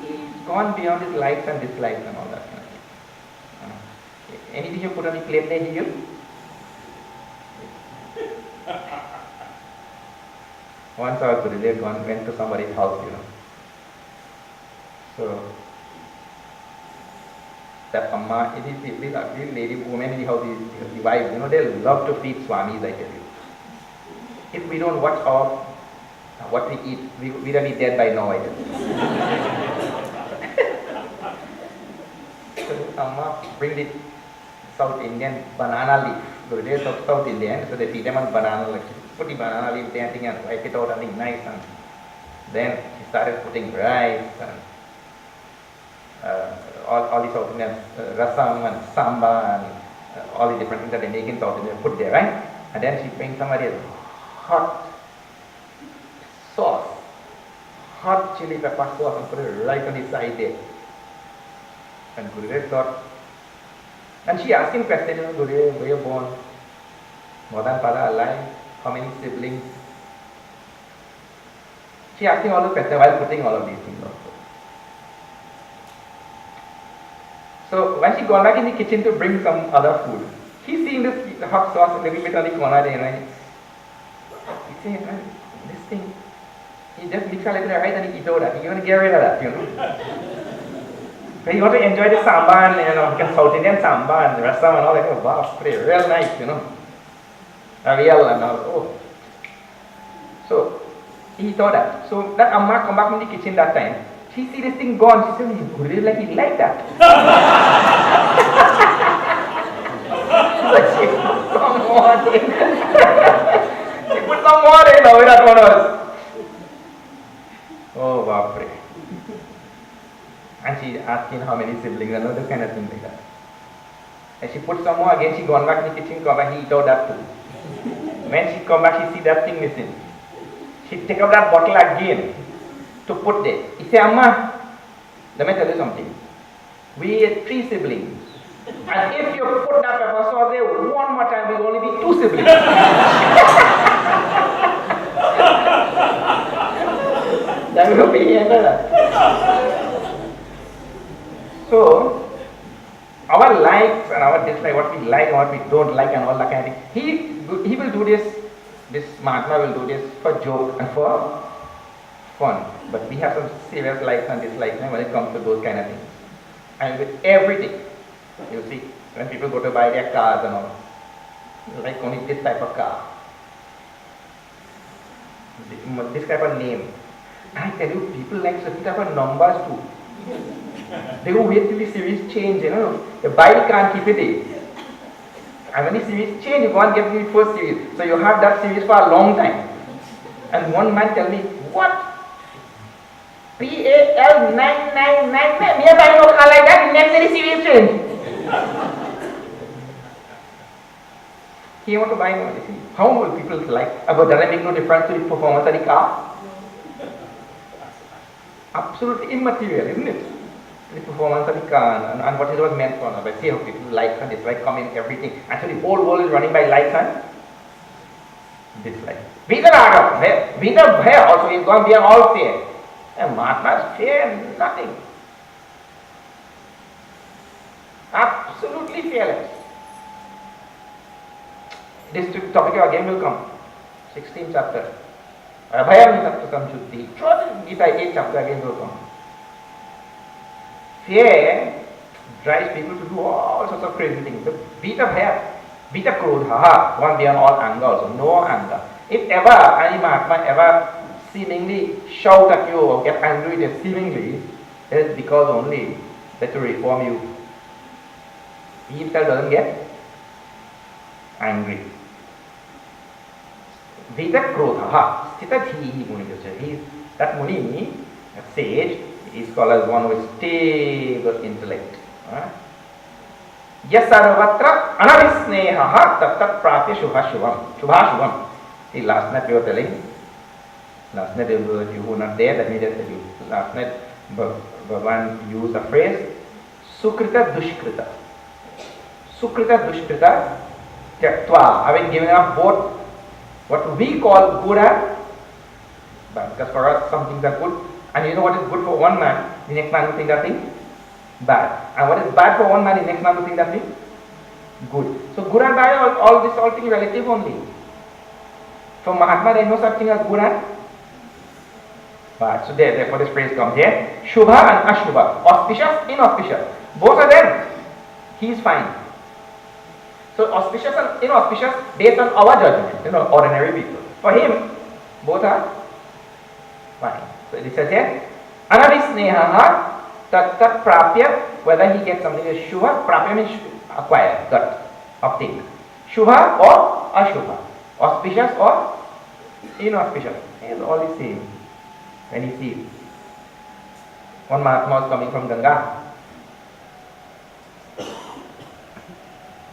He's gone beyond his likes and dislikes and all that kind of thing. Anything you put on the plate, they heal. Once our Gurudev went to somebody's house, So, that Amma, these lady, women in the house, the wives, they love to feed Swamis, I tell you. If we don't watch out what we eat, we'd be dead by now, I tell you. So, Amma bring the South Indian banana leaf. Gurudev of South Indian, so they feed them on banana leaf. Put the banana leaf there and wipe it out and it's nice. And then he started putting rice and all the South Indian rasam and samba and all the different things that they make in South India, put there, right? And then she brings somebody hot sauce, hot chili pepper sauce and put it right on the side there. And Gurudev thought, and she asked him question, Gurudev, where you born? More than father alive? How many siblings? She asked him all the questions while putting all of these things also. So when she gone back in the kitchen to bring some other food, he's seeing this hot sauce a little bit on the corner there, He said, this thing, he just mix a little bit right and he eat all that. He want to get rid of that, But he want to enjoy the samba and, because South Indian samba and rasam and all that. Wow, pretty real nice, Real and all. Oh. So he thought that. So that Amma come back in the kitchen that time. She see this thing gone. She said, Gurudev like he like that. Like she put some more in. She put some more in over that one was. Oh, Bapre. And she asking how many siblings and all that kind of thing like that. And she put some more again. She gone back in the kitchen, come back, he eat out that too. When she come back, she see that thing missing. She take up that bottle again to put there. He say, Amma, let me tell you something. We are 3 siblings. And if you put that pepper sauce there one more time, we will only be 2 siblings. That will be the end of that. So, our likes and our dislikes, what we like and what we don't like and all that kind of thing, he will do this Mahatma will do this for joke and for fun. But we have some serious likes and dislikes when it comes to those kind of things. And with everything, you see, when people go to buy their cars and all, like only this type of car, this type of name. I tell you, people like certain type of numbers too. They will wait till the series change, The bike can't keep it in. And when the series change, you can't get the first series. So you have that series for a long time. And one man tell me, what? PAL999, me a buy no car like that, next day the series change. He want to buy one. How will people like? But does it make no difference to the performance of the car? Absolutely immaterial, isn't it? The performance of the car and what it was meant for. But see how people like and dislike come in everything. Actually, the whole world is running by likes and dislike. Vita Bhaya also is going beyond all fear. And Mahatma's fear nothing. Absolutely fearless. This topic again will come. 16th chapter. Abhayam Sattvam Shuddhi. Gita 8th chapter again will come. Fear drives people to do all sorts of crazy things. But Vita Bhaya, Vita Krodha, one beyond all anger also, no anger. If ever any Mahatma ever seemingly shout at you or get angry with you seemingly, it is because only that to reform you. He himself doesn't get angry. Veda krodha sthita dhihi muni. That muni, that sage, is called as one with stable intellect. Yasarvatra anavisneha tat prapya shubha shubham. See, last night we were telling, last night you were not there, that means that you, last night Bhagavan used the phrase Sukrita Dushkrita. Sukrita Dushkrita Tyaktva, having given up both what we call good and bad. Because for us some things are good, and you know what is good for one man, the next man will think that thing bad. And what is bad for one man, the next man will think that thing good. So good and bad, all things relative only. For Mahatma there is no such thing as good and bad. So therefore this phrase comes here. Shubha and Ashubha. Auspicious, inauspicious. Both of them, he is fine. So auspicious and inauspicious based on our judgment, ordinary people. For him, both are fine. So it says here, Anavisneha tat prapya, whether he gets something as Shubha, prapya means acquire, got, obtain. Shubha or Ashubha. Auspicious or inauspicious. It's all the same. When he sees one Mahatma was coming from Ganga,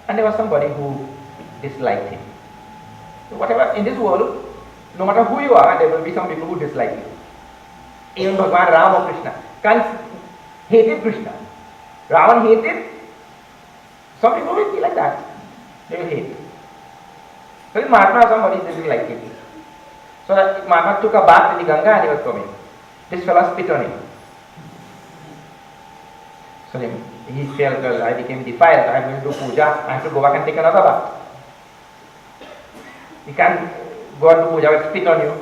and there was somebody who disliked him. So whatever in this world, no matter who you are, there will be some people who dislike you. Even Bhagavan Ram or Krishna hated Krishna. Ravan hated. Some people will be like that. They will hate. So this Mahatma, somebody didn't like him. So that Mahatma took a bath in the Ganga and he was coming. This fellow spit on him. So he felt, well, I became defiled, I am going to do puja, I have to go back and take another bath. You can't go and do puja with spit on you.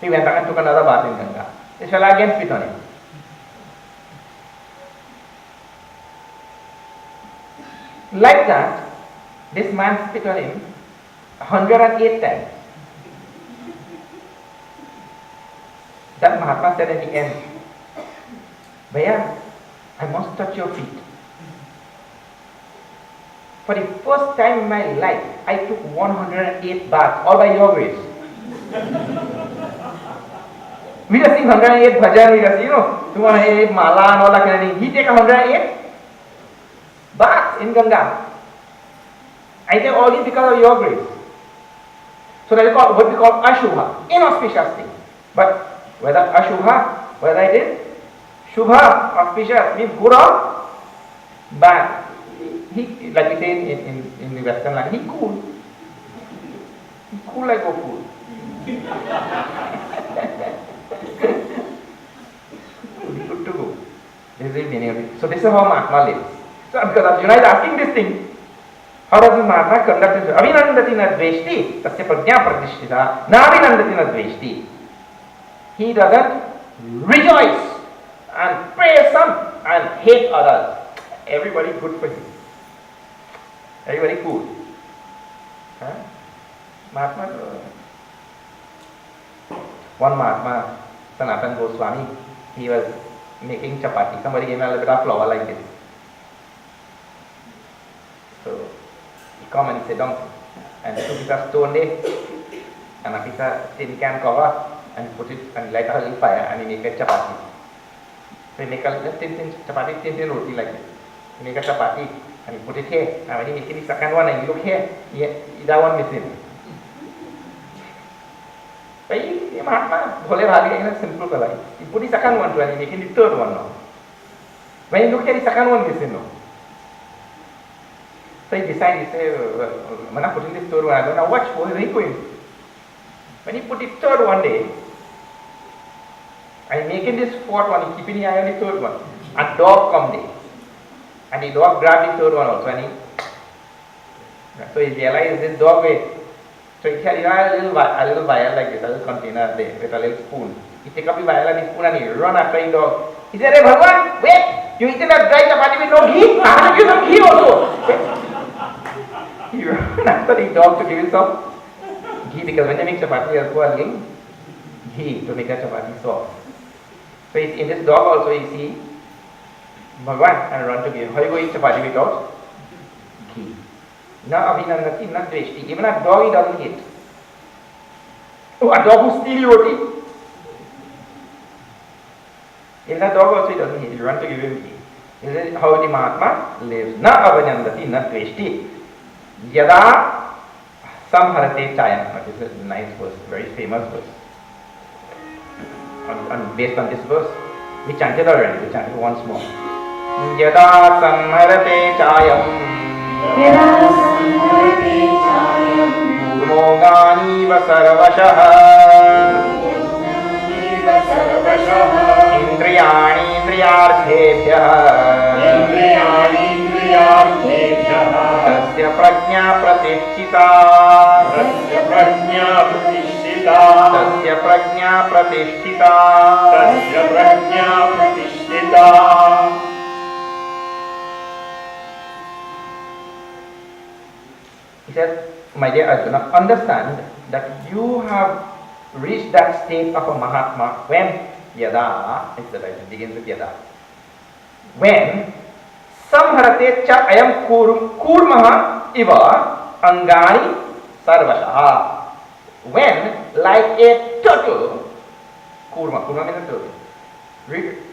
He went back and took another bath in Ganga. This fellow again spit on him. Like that, this man spit on him 108 times. That Mahatma said in the end, Bhaiya, I must touch your feet. For the first time in my life, I took 108 baths, all by your grace. We just sing 108 bhajan, we just, 208 mala and all that kind of thing. He take 108 baths in Ganga. I take all this because of your grace. So that is what we call Ashubha, inauspicious thing. But whether Ashubha, whether it is Shubha, auspicious, means good or bad. He, like we say in the Western language, he cool. He cool like a fool. Good to go. This is the meaning of it. So this is how Mahatma lives. So because Arjuna is asking this thing, how does the Mahatma conduct himself? Avinandati na dveshti, tasya prajna pratishtita, na avinandati na dveshti. He doesn't rejoice and praise some and hate others. Everybody good for him. Everybody cool. Mahatma, one Mahatma, Sanatana Goswami, he was making chapati. Somebody gave him a little bit of flour like this. So he come and he sit down and took piece of stone there and a piece of tin can cover and put it and light a little fire and he make a chapati. So he make a little thin chapati, thin roti like this. He make a chapati and he put it here. And when he make the second one and you look here, that one missing. But he Mahatma, Bhole Bhali, is a simple fellow. He put the second one to and he making the third one now. When you look here, the second one missing now. So he decided, he said, when I'm putting this third one, I'm going to watch where he going. When he put the third one there, and making this fourth one, he keeping the eye on the third one. A dog come there. And the dog grabbed the third one also. And so he realized this dog way. So he carried a little vial like this, a little container there with a little spoon. He take up the vial and the spoon and he run after the dog. He said, "Hey Bhagwan, wait! You eating that dry chapati with no ghee? I have to give some ghee also." He ran after the dog to give him some ghee because when they make chapati, they also a little ghee to make a chapati soft. So in this dog also you see Bhagavan and run to give. How you go eat chapati without ghee? Na abhinandati, na dveshti. Even a dog he doesn't hate. Oh, a dog who steals roti. Even a dog also he doesn't hate. You run to give him ghee. This is how the Mahatma lives. Na abhinandati, na dveshti. Yada samharate chayam. This is a nice verse, very famous verse. Based on this verse, we chanted already. We chanted once more. Yada samharate chayam. Gurmogani vasarvashaha. Indriyani indriyarthebhyah. Tasya prajna pratisthita. Tasya prajna pratisthita. He says, my dear Arjuna, understand that you have reached that state of a Mahatma when Yada, it begins with Yada. When Samharate cha ayam kurmaha iva angani sarvashaha. When, like a turtle, kurma means a turtle.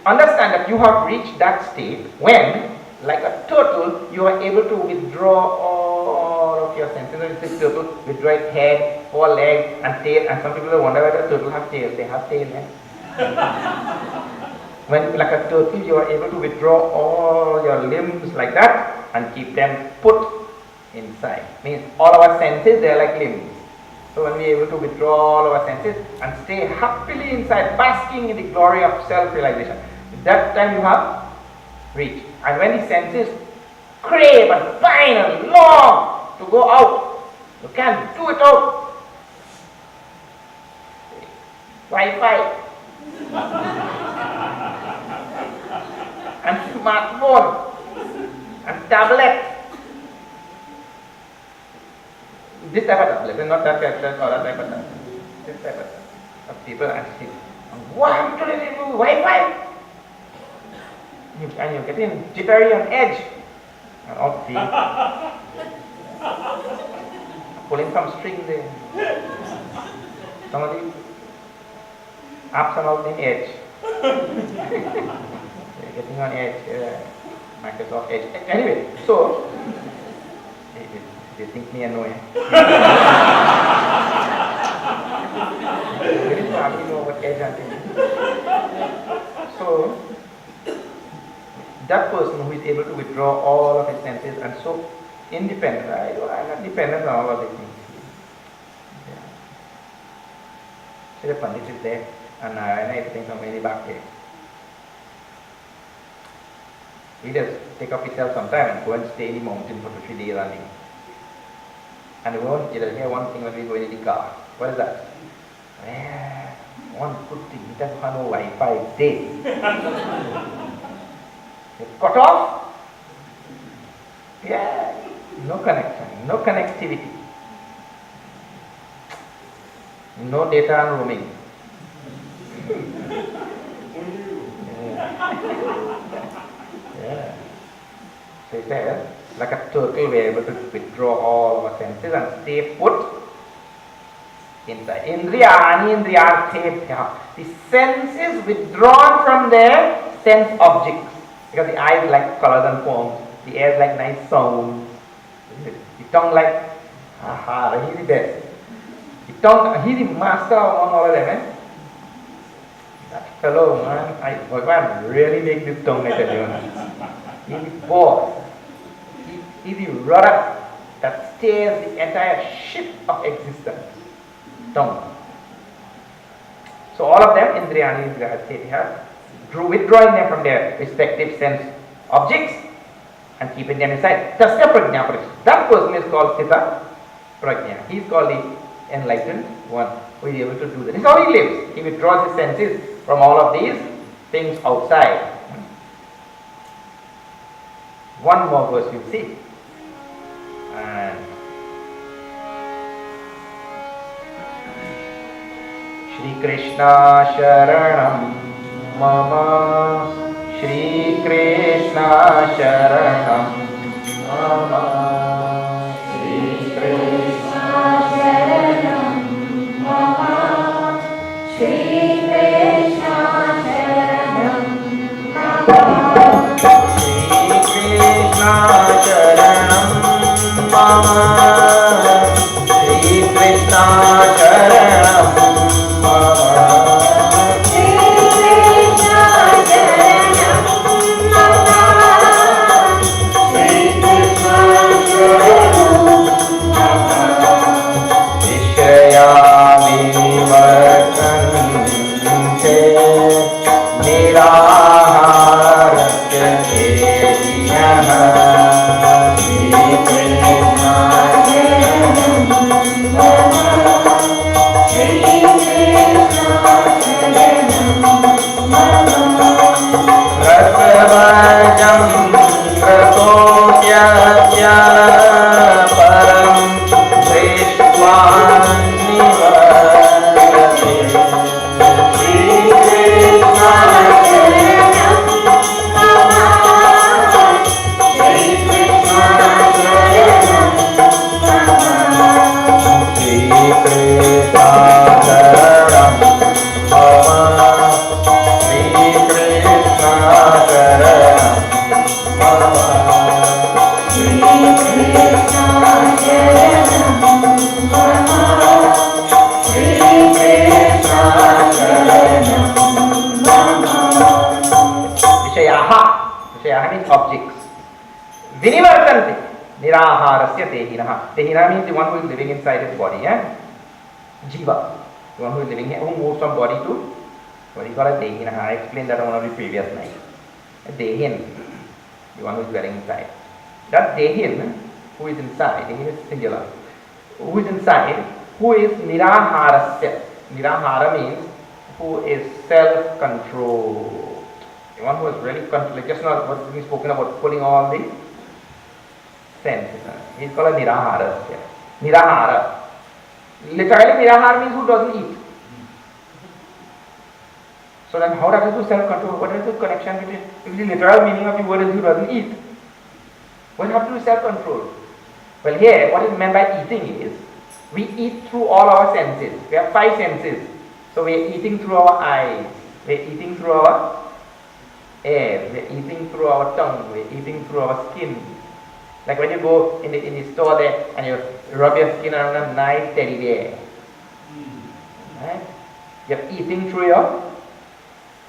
Understand that you have reached that state when, like a turtle, you are able to withdraw all of your senses. This turtle withdraw its head, 4 legs, and tail. And some people wonder whether turtles have tails. They have tail. When, like a turtle, you are able to withdraw all your limbs like that and keep them put inside. Means all our senses, they are like limbs. So when we are able to withdraw all our senses and stay happily inside, basking in the glory of self-realization, that time you have reached. And when the senses crave and pine and long to go out, you can't do it out. Wi-Fi and smartphone and tablet. This type of tablet, not that type or that type of tablet. This type of people and see, what happened to the Wi-Fi? And you're getting jittery on edge. And all the pulling some strings in. Some of the apps are all in edge. You're getting on edge. Microsoft Edge. Anyway, so they think me annoying. Very hardly know what edge I'm thinking. So that person who is able to withdraw all of his senses and so independent, I'm not dependent on all of these things. So the Pandit is there and I think so many back here. He just take up himself sometime and go and stay in the mountain for 2-3 days running. And you'll hear one thing when we go in the car. What is that? Well, one good thing, he doesn't have no Wi-Fi day. Cut off? Yeah, no connection, no connectivity, no data and roaming. Yeah. So he says, like a turtle, we are able to withdraw all our senses and stay put inside. Indriyani indriyarthebhyah. The senses withdrawn from their sense objects. Because the eyes like colors and forms, the ears like nice sounds, the tongue like, he's the best. The tongue, he's the master among all of them. That fellow, man, Bhagavan really make this tongue, I tell you. He's the boss. He's the rudder that steers the entire ship of existence. Tongue. So all of them, Indriyani, Indriyarthebhyah, withdrawing them from their respective sense objects and keeping them inside. Tasya prajna pratisthita. That person is called Sthita Prajna. He is called the enlightened one who is able to do that. This is how he lives. He withdraws his senses from all of these things outside. One more verse we'll see. And Shri Krishna Sharanam Mama Shri Krishna Krishna Sharanam Mama. Shri Krishna Sharanam Mama. Shri Krishna Sharanam Mama. Shri Krishna Sharanam Mama. Shri Krishna Sharanam Mama. Shri Krishna Sharanam Mama. Shri Krishna Sharanam Mama. Vishayami Vartante Niraharasya Dehinah. Shri Krishna Sharanam Mama. Shri Krishna Sharanam Mama. Rasavajam Rasosya Param Drishwan Nivartate. Shri Krishna Sharanam Mama. Shri Krishna Sharanam Mama. Shri Krishna Sharanam Mama. Shri Krishna Sharanam Mama. Shri Krishna Sharanam Mama. Shri Krishna Sharanam Mama. Vishayaha. Vishayaha means objects. Vinivartante. Niraharasya Dehinah. Dehinah means the one who is living inside his body. Jiva. The one who is living here, who moves from body to what you call a Dehinah. I explained that on one of the previous nights. A Dehin. The one who is dwelling inside. That Dehin, who is inside, Dehin is singular. Who is inside, who is Niraharasya. Nirahara means who is self-controlled. The one who is really controlled, like just now what we spoken about, pulling all the senses. He's called a Niraharasya. Nirahara. Literally, Nirahara means who doesn't eat. So then how does it do self-control? What is the connection between, if the literal meaning of the word is who doesn't eat? What have to do with self-control? Well, here, what is meant by eating is, we eat through all our senses. We have 5 senses. So we are eating through our eyes. We are eating through our air. We are eating through our tongue. We are eating through our skin. Like when you go in the store there and you rub your skin around a nice teddy bear. Right? You're eating through your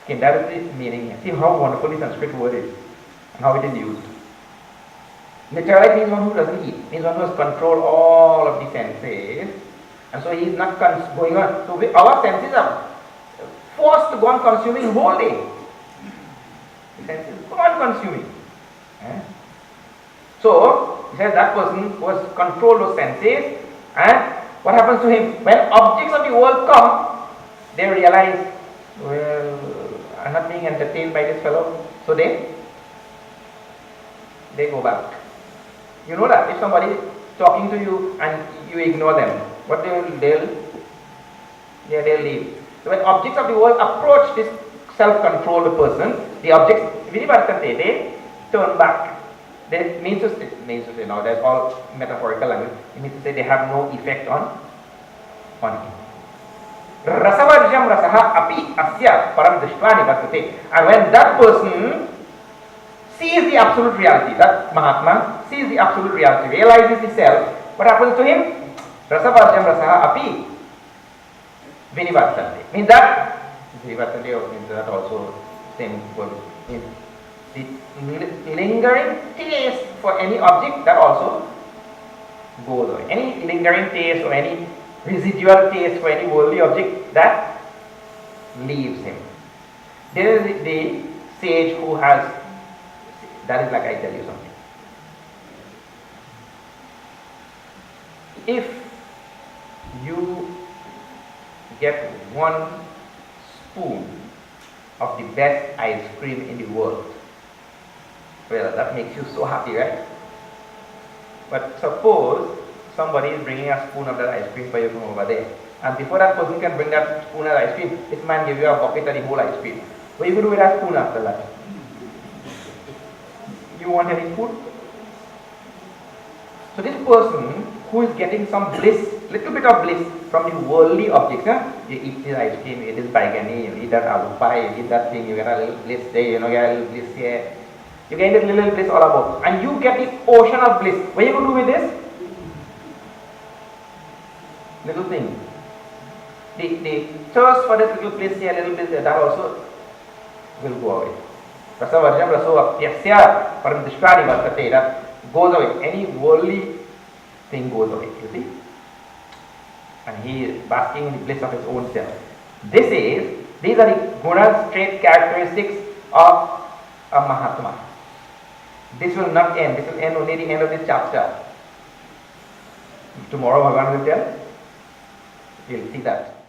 skin. That is the meaning here. See how wonderful the Sanskrit word is and how it is used. Literally means one who doesn't eat, means one who has controlled all of the senses, and so he is not going on. So our senses are forced to go on consuming the whole day. The senses go on consuming. So he says that person who has controlled those senses, and what happens to him? When objects of the world come, they realize, well, I'm not being entertained by this fellow, so they go back. You know that if somebody is talking to you and you ignore them, what they'll leave. So when objects of the world approach this self-controlled person, the objects, they turn back. They means to say, now that's all metaphorical language. It means to say they have no effect on him. Rasavarjam rasaha api asya param drishtva nivartate. And when that person sees the absolute reality, that Mahatma sees the absolute reality, realizes the self, what happens to him? Rasavarjam rasaha api vinivartante. Means that vinivartante means that also same word. The lingering taste for any object, that also goes away. Any lingering taste or any residual taste for any worldly object, that leaves him. There is the sage who has, that is like I tell you something. If you get 1 spoon of the best ice cream in the world, well, that makes you so happy, right? But suppose somebody is bringing a spoon of that ice cream for you from over there, and before that person can bring that spoon of ice cream, this man gives you a bucket of the whole ice cream. What are you going to do with that spoon after that? You want any food? So this person who is getting some bliss, little bit of bliss from the worldly objects, you eat this ice cream, you eat this baigani, you eat that aloo pie, you eat that thing, you get a little bliss there, you get a little bliss here. You get a little bliss all about. And you get the ocean of bliss. What are you going to do with this? Little thing. The thirst for this little bliss here, little bliss there, that also will go away. Rasavarjam raso apyasya paramdishkari vartate, that goes away. Any worldly thing goes away, you see. And he is basking in the bliss of his own self. These are the gunas, traits, characteristics of a Mahatma. This will not end. This will end only the end of this chapter. Tomorrow Bhagavan will tell. We'll see that.